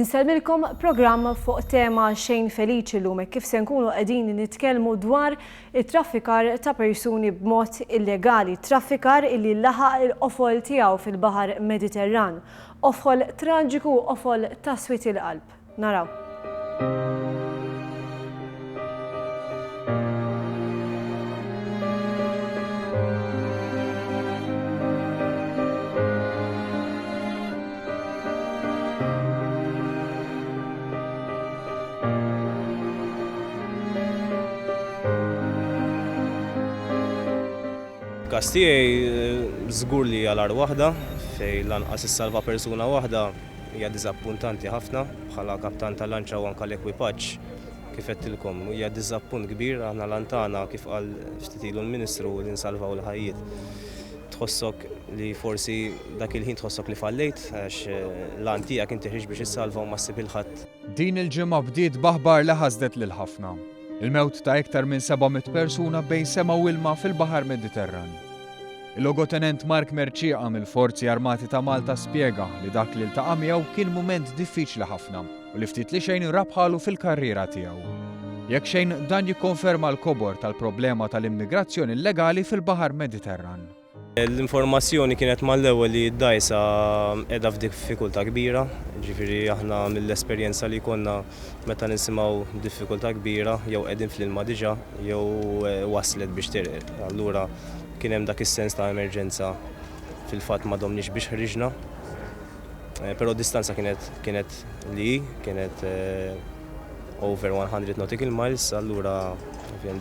Insellmilkom programm fuq tema xejn feliċi llum kif se nkunu qegħdin nitkellmu dwar it-traffikar ta' persuni b'mod illegali, traffikar illi laħaq il-qofol tiegħu fil-baħar Mediterran, qofol traġiku, qofol ta' swit il-qalb. Naraw. Każ tiegħi żgur li għal waħda fejn lanqas issalva persuna waħda hija diżappuntanti ħafna bħala kaptan tal-lanċa u anke l-ekwipaġġ kif qedtilkom hija diżappunt kbir aħna lantana kif qal ftit ilu l-Ministru li nsalvaw il-ħajjiet. Tħossok li forsi dak il-ħin tħossok li fallejt għax l-għan tiegħek inti ħriġ biex issalva u ma ssib il-ħadd. Din il-ġimgħa bdiet baħbar li ħasdet lil ħafna. Il-mewt ta' iktar minn 700 persuna bejn sema u ilma fil-baħar Mediterran. Il-logotenent Mark Merċieqa mill-Forzi Armati ta' Malta spjega li dak li ltaqa' miegħu kien mument diffiċli ħafna u li ftit li xejn rabħalu fil-karriera tiegħu. Jekk xejn dan jikkonferma l-kobor tal-problema tal-immigrazzjoni illegali fil-baħar Mediterran. L-informazzjoni kienet mal-ewwel li d-dajsa qiegħda f'diffikultà kbira, ġifieri aħna mill-esperjenza li konna meta nisimgħu diffikultà kbira jew qegħdin fl-ilma diġà jew waslet biex tirqed. Allura kien hemm dak is-sens ta' emerġenza fil-fatt m'għadhomniex biex ħriġna. Però distanza kienet over 100 nautical miles, allura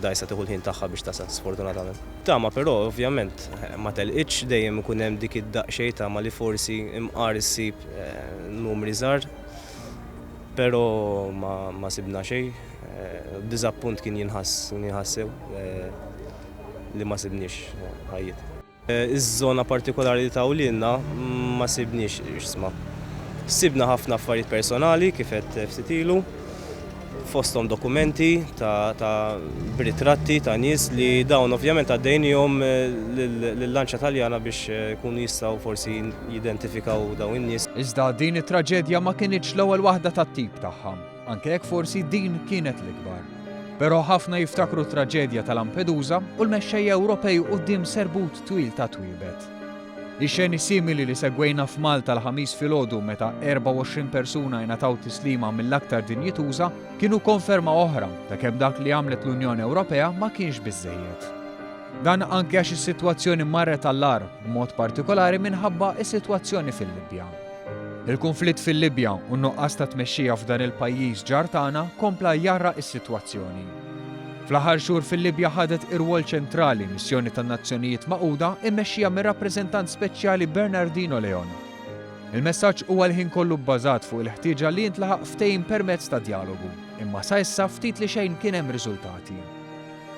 dajsa tieħu l-ħin tagħha biex tasal sfortunatament. Tama però ovvjament ma telqitx dejjem ikun hemm dik id-daqsxejn tama li forsi imqar issib numri żgħar, però ma sibna xejn. Diżappunt kien jinħassew li ma sibniex ħajjiet. Iż-żona partikolari li tawlilna ma sibniex isma'. Sibna ħafna affarijiet personali kif qed ftit ilu. Fosthom dokumenti ta' b'ritratti ta' nies li dawn ovvjament għaddejnihom lill-lanċa Taljana biex kunu jistgħu forsi jidentifikaw dawn in-nies. Iżda din it-traġedja ma kienitx l-ewwel waħda tat-tip tagħha, anke jekk forsi din kienet l-ikbar. Però ħafna jiftakru t-traġedja ta' Lampedusa u l-mexxejja Ewropej quddiem serbut twil ta' twiebet. Ix-xeni simili li segwejna f'Malta l-ħamis filgħodu meta 24 persuna jingħataw tislima mill-aktar dinjituża kienu konferma oħra ta' kemm dak li għamlet l-Unjoni Ewropea ma kienx biżżejjed. Dan anke għax is-sitwazzjoni marret għall-agħar b'mod partikolari minħabba is-sitwazzjoni fil-Libja. Il-konflitt fil-Libja u n-nuqqas ta' tmexxija f'dan il-pajjiż ġar tagħna kompla jarraq is-sitwazzjoni. Fl-aħħar xhur fil-Libja ħadet ir-rwol ċentrali missjoni tan-Nazzjonijiet Magħquda immexxija mir-rappreżentant speċjali Bernardino Leon. Il-messaġġ huwa l-ħin kollu bbażat fuq il-ħtieġa li jintlaħaq ftehim permezz ta' dialogu, imma sa issa ftit li xejn kien hemm riżultati.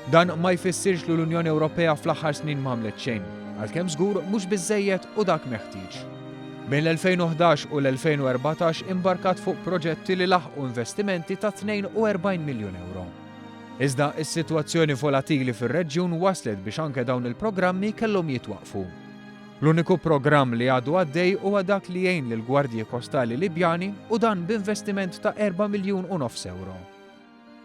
Dan ma jfissirx li l-Unjoni Ewropea fl-aħħar snin m'għamlet xejn, għalkemm żgur mhux biżżejjed u dak meħtieġ. Bejn l-2011 u l-2014 imbarkat fuq proġetti li laħqu investimenti ta' 42 miljun euro. Iżda is-sitwazzjoni volatili fir-reġjun waslet biex anke dawn il-programmi kellhom jitwaqfu. L-uniku programm li għadu għaddej huwa dak li jgħin lill-Gwardji Kostali Libjani u dan b'investiment ta' 4 miljun u nofs euro.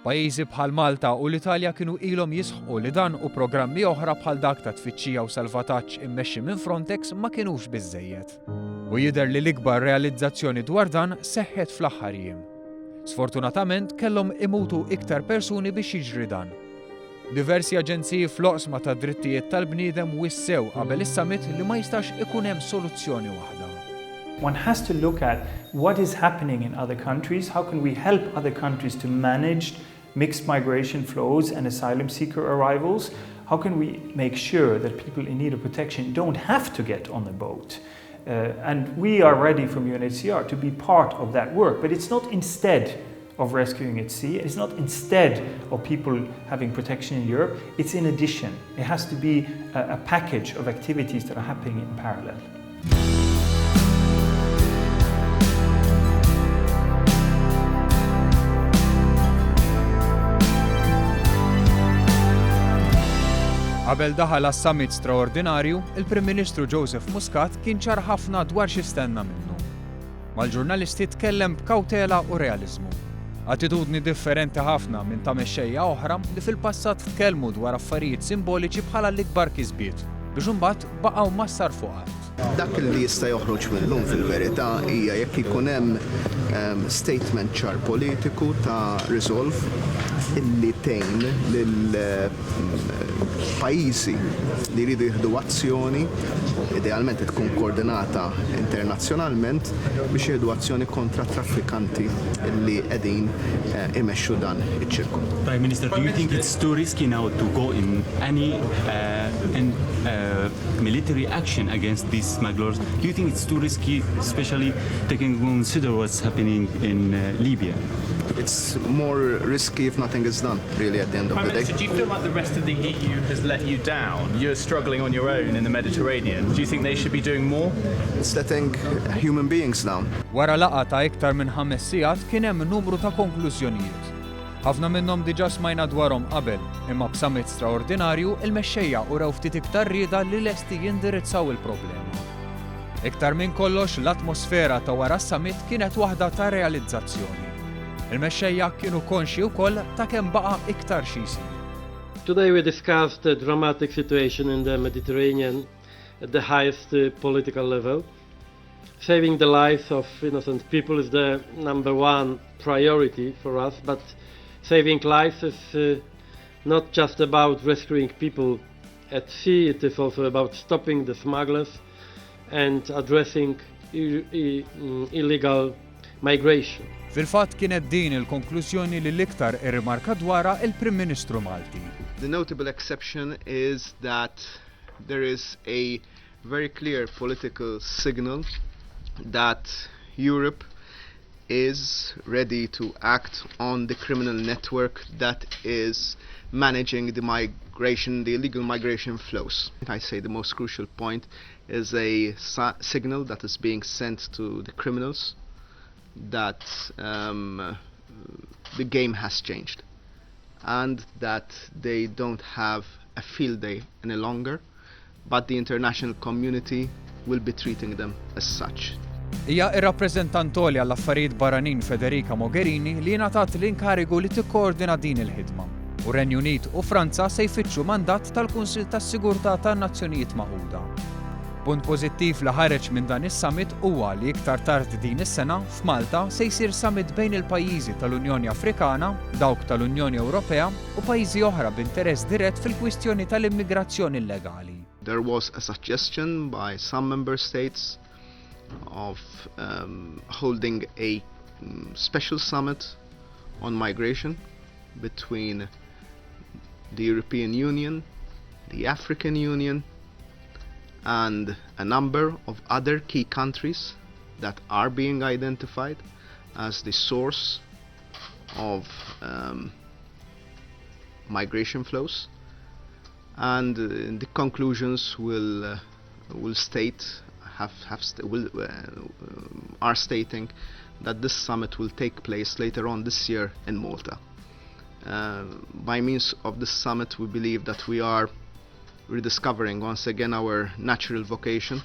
Pajjiżi bħal Malta u l-Italja kienu ilhom jisħqu li dan u programmi oħra bħal dak ta' tfittxija u salvataġġ immexxi minn Frontex ma kinux biżżejjed. U jidher li l-ikbar realizzazzjoni dwar dan seħħet fl-aħħar jiem. Sfortunatament kellhom imutu iktar persuni biex jiġri dan. Diversi aġenziji fl-oqsma ta' drittijiet tal-bniedem wissew qabel is-summit li ma jistax ikun hemm soluzzjoni waħda. One has to look at what is happening in other countries, how can we help other countries to manage mixed migration flows and asylum seeker arrivals, how can we make sure that people in need of protection don't have to get on the boat. And we are ready from UNHCR to be part of that work, but it's not instead of rescuing at sea, it's not instead of people having protection in Europe, it's in addition. It has to be a package of activities that are happening in parallel. Qabel daħal għas-summit straordinarju, il-Prim Ministru Joseph Muscat kien ċar ħafna dwar x'istenna minnu. Mal-ġurnalisti tkellem b'kawtela u realizmu. Attitudni differenti ħafna minn ta' mexxejja oħra li fil-passat tkellmu dwar affarijiet simboliċi bħala l-ikbar kisbiet biex imbagħad baqgħu massar fuqat. Dak li jista' joħroġ minnhom fil-verità hija jekk ikun hemm statement ċar politiku ta' resolve illi tgħin lil pajjiżi li jridu jieħdu azzjoni, idealment tkun koordinata internazzjonalment biex jieħdu azzjoni kontra traffikanti illi qegħdin imexxu dan iċ-ċirku. Prime Minister, do you think it's too risky now to go in any military action against these smugglers? Do you think it's too risky, especially taking into consider what's happening in Libya? It's more risky if nothing is done, really, at the end of the day. Do you feel like the rest of the EU has let you down? You're struggling on your own in the Mediterranean. Do you think they should be doing more? It's letting human beings down. Wara laqgħa ta' iktar minn 5 sigħat kien hemm numru ta' konklużjonijiet. Ħafna minnhom diġà smajna dwarhom qabel, imma b'summit straordinarju il-mexxejja uraw ftit iktar rieda li lesti jindirizzaw il-problema. Iktar minn kollox l-atmosfera ta' wara s-summit kienet waħda ta' realizzazzjoni. Il-mexxejja kienu konxi wkoll ta' kemm baqa' iktar xi jsir. Today we discussed the dramatic situation in the Mediterranean at the highest political level. Saving the lives of innocent people is the #1 priority for us, but saving lives is not just about rescuing people at sea, it is also about stopping the smugglers and addressing illegal migration. Fil-fatt kienet din il-konklużjoni li l-iktar irrimarka dwarha il-Prim Ministru Malti. The notable exception is that there is a very clear political signal that Europe is ready to act on the criminal network that is managing the migration, the illegal migration flows. I say the most crucial point is a signal that is being sent to the criminals that the game has changed and that they don't have a field day any longer, but the international community will be treating them as such. Hija ir-rappreżentantoli għall-affarijiet barranin Federica Mogherini li ngħatat l-inkarigu li tikkoordina din il-ħidma. U Renju Unit u Franza se jfittxu mandat tal-Kunsill tas-Sigurtà tan-Nazzjonijiet Magħquda. Punt pożittiv li ħareġ minn dan is-summit huwa li iktar tard din is-sena f'Malta se jsir summit bejn il-pajjiżi tal-Unjoni Afrikana, dawk tal-Unjoni Ewropea u pajjiżi oħra b'interess dirett fil-kwistjoni tal-immigrazzjoni illegali. There was a suggestion by some member states of holding a special summit on migration between the European Union, the African Union, and a number of other key countries that are being identified as the source of migration flows. And the conclusions will state are stating that this summit will take place later on this year in Malta. By means of this summit, we believe that we are rediscovering once again our natural vocation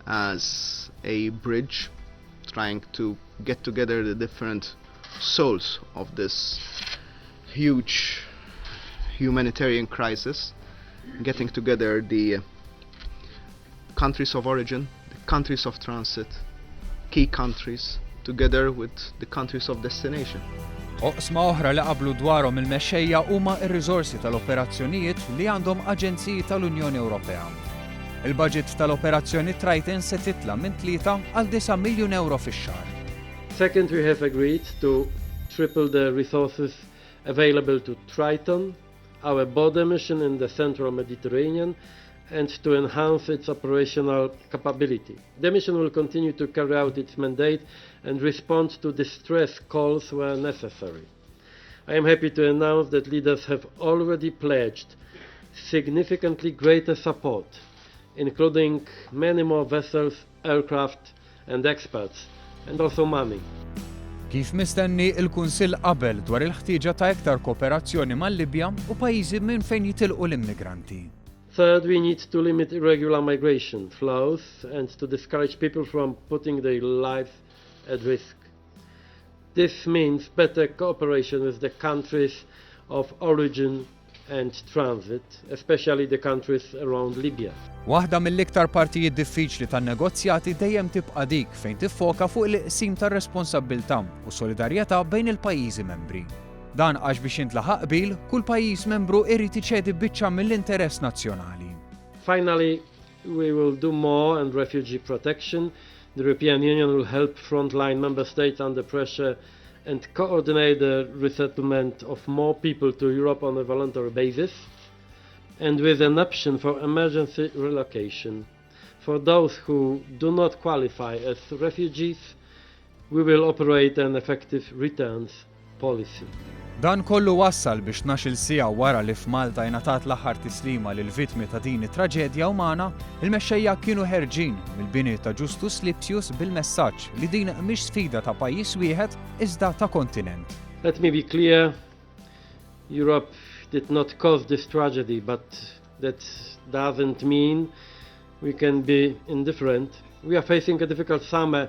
as a bridge, trying to get together the different souls of this huge humanitarian crisis, getting together the countries of origin, the countries of transit, key countries, together with the countries of destination. Oqsma oħra li qablu dwarhom il-mexxejja huma r-riżorsi tal-operazzjonijiet li għandhom aġenziji tal-Unjoni Ewropea. Il-budget tal-operazzjoni Triton se titla minn 3 għal 9 miljun euro fix-xahar. Second, we have agreed to triple the resources available to Triton, our border mission in the central Mediterranean, and to enhance its operational capability. The mission will continue to carry out its mandate and respond to distress calls where necessary. I am happy to announce that leaders have already pledged significantly greater support, including many more vessels, aircraft and experts, and also money. Kif mistenni il-Kunsill qabel dwar il-ħtieġa ta' iktar kooperazzjoni mal-Libja u pajjiżi minn fejn jitilqu l-immigranti. Third, we need to limit irregular migration flows and to discourage people from putting their lives at risk. This means better cooperation with the countries of origin and transit, especially the countries around Libya. Waħda mill-iktar partijiet diffiċli tan-negozjati dejjem tibqa' dik fejn tiffoka fuq il-qsim tar-responsabbiltà u solidarjetà bejn il-pajjiżi membri. Dan għax biex jintlaħaq qbil, kull pajjiż membru irid iċedi biċċa mill-interess nazzjonali. Finally, we will do more on refugee protection. The European Union will help frontline member states under pressure and coordinate the resettlement of more people to Europe on a voluntary basis, and with an option for emergency relocation. For those who do not qualify as refugees, we will operate an effective returns policy. Dan kollu wassal biex 12 siegħa wara li f'Malta jingħatat l-aħħar tislima lil vittmi ta' din it-traġedja umana, il-mexxejja kienu ħerġin mill-bini ta' Justus Lipsius bil-messaġġ li din mhix sfida ta' pajjiż wieħed iżda ta' kontinent. Let me be clear, Europe did not cause this tragedy, but that doesn't mean we can be indifferent. We are facing a difficult summer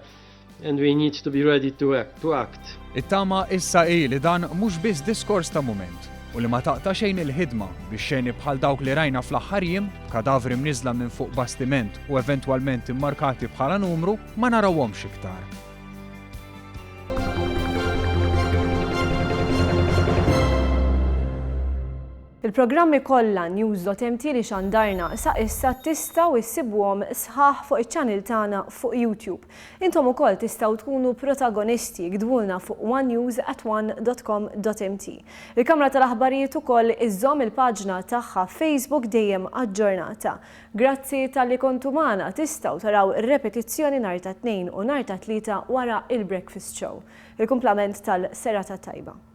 and we need to be ready to act. It-tama issa li dan mhux biss diskors ta' mument u li ma taqta' xejn il-ħidma biex xejni bħal dawk li rajna fl-aħħar jiem, kadavri mniżla minn fuq bastiment u eventwalment immarkati bħala numru ma narawhomx iktar. Il-programmi kollha News.Mt li xandarna sa issa tistgħu issibuhom sħaħ fuq iċ-channel tagħna fuq YouTube. Intom ukoll tistgħu tkunu protagonisti gdwulna fuq onenews@one.com.mt. Il-Kamra tal-Aħbarijiet ukoll iżżomm il-paġna tagħha Facebook dejjem aġġornata. Grazzi tal-li kontu magħna, tistgħu taraw ir-repetizzjoni nhar ta' Tnejn u nhar ta' Tlieta wara il-Breakfast Show. Il-kumplament tal-serata tajba.